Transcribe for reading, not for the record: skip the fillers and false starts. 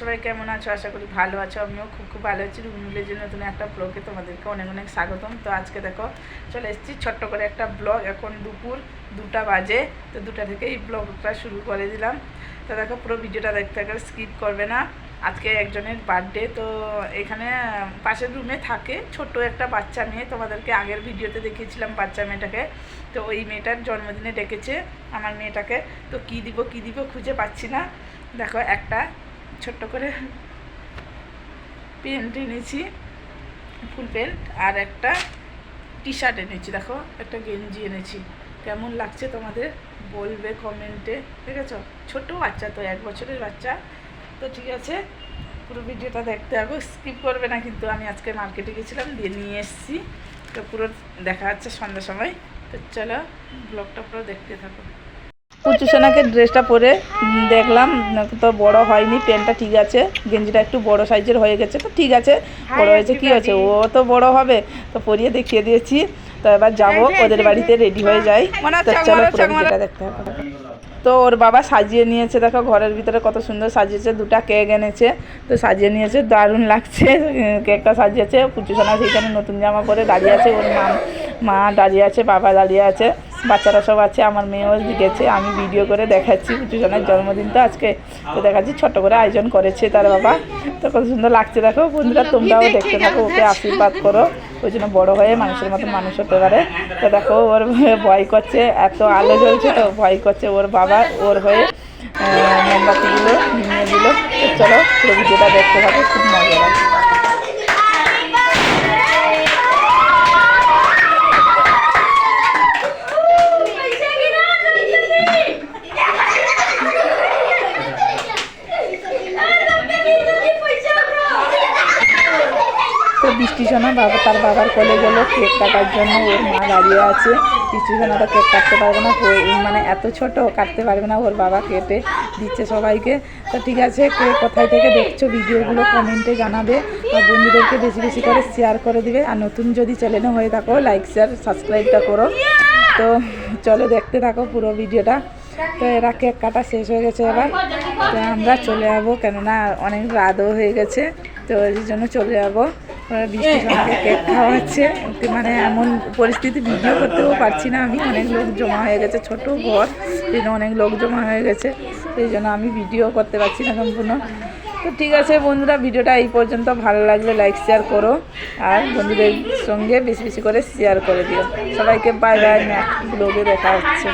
সবাই কেমন আছো? আশা করি ভালো আছো। আমিও খুব ভালো আছি। রুমিলের নতুন একটা ব্লগে তোমাদেরকে অনেক অনেক স্বাগতম। তো আজকে দেখো চলে এসেছি ছোট্ট করে একটা ব্লগ। এখন দুপুর 2টা বাজে, তো 2টা থেকে এই ব্লগটা শুরু করে দিলাম। তো দেখো পুরো ভিডিওটা দেখতে থাকো, স্কিপ করবে না। আজকে একজনের বার্থডে, তো এখানে পাশের রুমে থাকে ছোট্ট একটা বাচ্চা মেয়ে। তোমাদেরকে আগের ভিডিওতে দেখিয়েছিলাম বাচ্চা মেয়েটাকে। তো ওই মেয়েটার জন্মদিনে ডেকেছে আমার মেয়েটাকে। তো কী দিব খুঁজে পাচ্ছি না। দেখো একটা ছোট্ট করে প্যান্ট এনেছি, ফুল প্যান্ট, আর একটা টি শার্ট এনেছি। দেখো একটা গেঞ্জি এনেছি। কেমন লাগছে তোমাদের বলবে কমেন্টে, ঠিক আছে? ছোটো বাচ্চা তো, 1 বছরের বাচ্চা। তো ঠিক আছে, পুরো ভিডিওটা দেখতে হবে, স্কিপ করবে না কিন্তু। আমি আজকে মার্কেটে গেছিলাম, দিয়ে নিয়ে এসেছি। তো পুরো দেখা যাচ্ছে সন্ধ্যার সময়। তো চলো ব্লগটা পুরো দেখতে থাকো। পুচুসোনাকে ড্রেসটা পরে দেখলাম, তো বড় হয়নি, প্যান্টটা ঠিক আছে, গেঞ্জিটা একটু বড় সাইজের হয়ে গেছে। তো ঠিক আছে, বড় হয়েছে, কী হয়েছে, ও তো বড় হবে। তো পরিয়ে দেখিয়ে দিয়েছি। তো এবার যাবো ওদের বাড়িতে, রেডি হয়ে যাই। তো চলো পুরো ভিডিওটা দেখতে হবে। তো ওর বাবা সাজিয়ে নিয়েছে, দেখো ঘরের ভিতরে কত সুন্দর সাজিয়েছে। 2টা কেক এনেছে, তো সাজিয়ে নিয়েছে, দারুণ লাগছে। কেকটা সাজিয়েছে। পুচুসোনা সেইখানে নতুন জামা পরে দাঁড়িয়ে আছে, ওর মা দাঁড়িয়ে আছে, বাবা দাঁড়িয়ে আছে, বাচ্চারা সব আছে। আমার মেয়েও গেছে, আমি ভিডিও করে দেখাচ্ছি। পুচুসোনার জন্মদিন তো আজকে, তো দেখাচ্ছি ছোট্ট করে আয়োজন করেছে তার বাবা। তো কত সুন্দর লাগছে দেখো। বন্ধুরা তোমরাও দেখতে থাকো, ওকে আশীর্বাদ করো, ওই জন্য বড়ো হয়ে মানুষের মতন মানুষ হতে পারে। তো দেখো ওর ভয় করছে, এত আলো জ্বলছে তো ভয় করছে। ওর বাবা ওর হয়ে মোমবাতিগুলো নিয়ে দিল। তো চলো পুরো ভিডিওটা দেখতে থাকো, খুব মজা লাগে। তো বৃষ্টিসোনা তার বাবার কোলে গেলো কেক কাটার জন্য। ওর মা দাঁড়িয়ে আছে। বৃষ্টিসোনা তো কেক কাটতে পারবে না, মানে এত ছোট কাটতে পারবে না, ওর বাবা কেটে দিচ্ছে সবাইকে। তো ঠিক আছে, কে কোথায় থেকে দেখছো ভিডিওগুলো কমেন্টে জানাবে, আর বন্ধুদেরকে বেশি বেশি করে শেয়ার করে দিবে। আর নতুন যদি চ্যানেলে হয়ে থাকো, লাইক শেয়ার সাবস্ক্রাইবটা করো। তো চলো দেখতে থাকো পুরো ভিডিওটা। তো এরা কেক কাটা শেষ হয়ে গেছে এবার। তো আমরা চলে যাবো, কেননা অনেক রাতও হয়ে গেছে, তো এই জন্য চলে যাবো। বৃষ্টিসোনাকে কেক খাওয়াচ্ছে, মানে এমন পরিস্থিতি ভিডিও করতেও পারছি না আমি। অনেক লোক জমা হয়ে গেছে, ছোট ঘর, এই জন্য অনেক লোক জমা হয়ে গেছে, সেই জন্য আমি ভিডিও করতে পারছি না সম্পূর্ণ। তো ঠিক আছে বন্ধুরা, ভিডিওটা এই পর্যন্ত। ভালো লাগলে লাইক শেয়ার করো, আর বন্ধুদের সঙ্গে বেশি বেশি করে শেয়ার করে দিও। সবাইকে বাই বাই, নেক্সট ব্লগে দেখা হচ্ছে।